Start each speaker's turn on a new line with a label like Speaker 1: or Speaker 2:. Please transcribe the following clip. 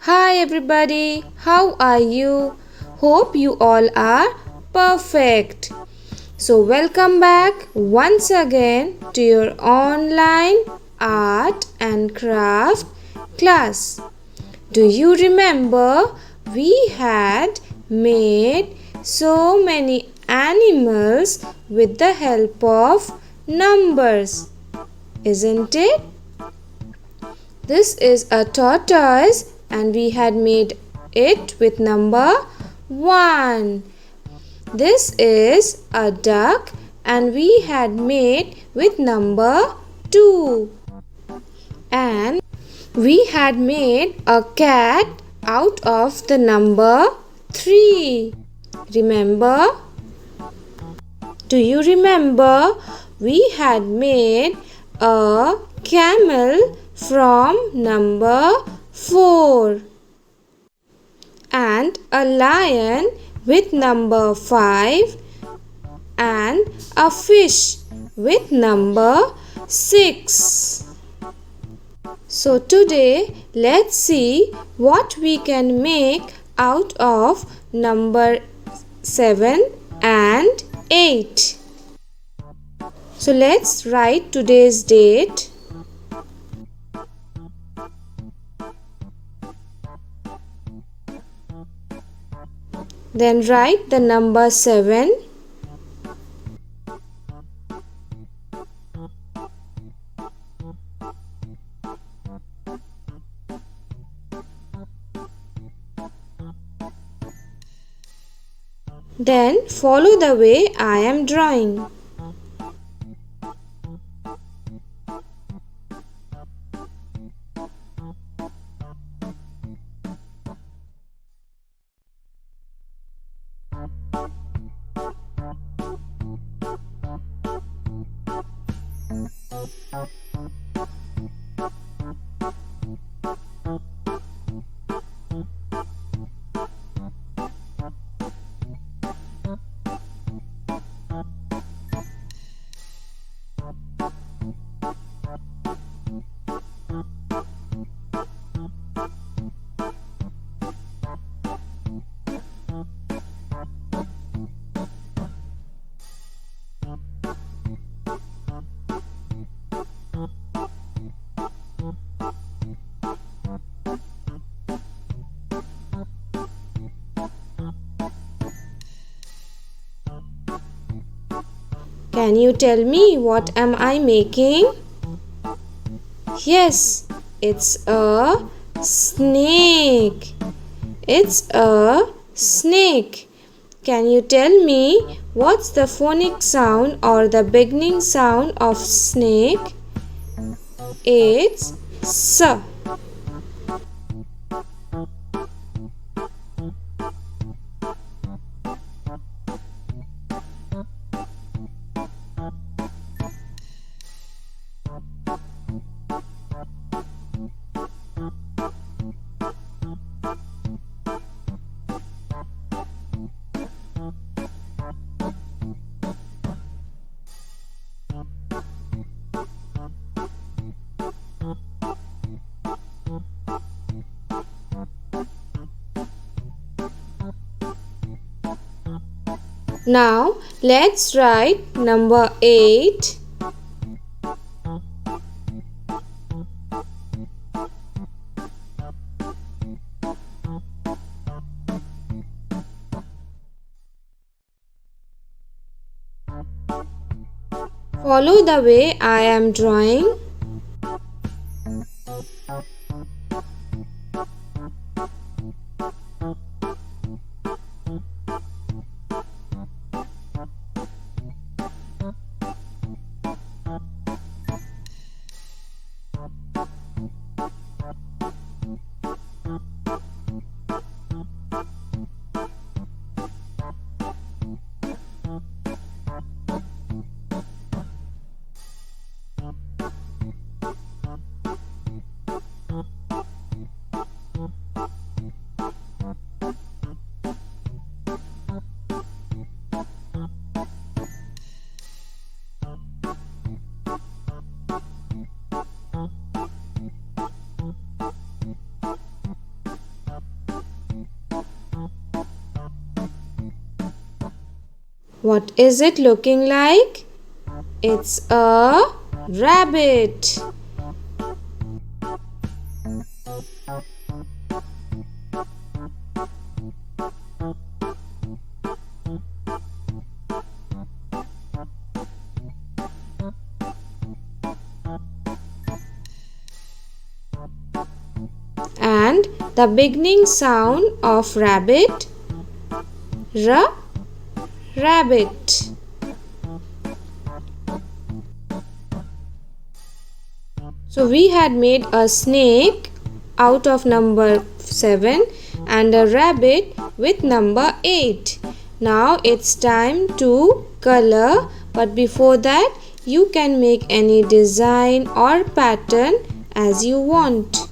Speaker 1: Hi everybody, how are you? Hope you all are perfect. So, welcome back once again to your online art and craft class. Do you remember we had made so many animals with the help of numbers, isn't it? This is a tortoise and we had made it with number 1. This is a duck and we had made with number 2. And we had made a cat out of the number 3. Remember? Do you remember we had made a camel from number 4 and a lion with number 5 and a fish with number 6. So today let's see what we can make out of number 7 and 8. So let's write today's date. Then write the number 7. Then follow the way I am drawing. Can you tell me what am I making? Yes, it's a snake. It's a snake. Can you tell me what's the phonic sound or the beginning sound of snake? It's S. Now let's write number 8. Follow the way I am drawing. What is it looking like? It's a rabbit. And the beginning sound of rabbit, rabbit. So we had made a snake out of number 7 and a rabbit with number 8. Now it's time to color, but before that you can make any design or pattern as you want.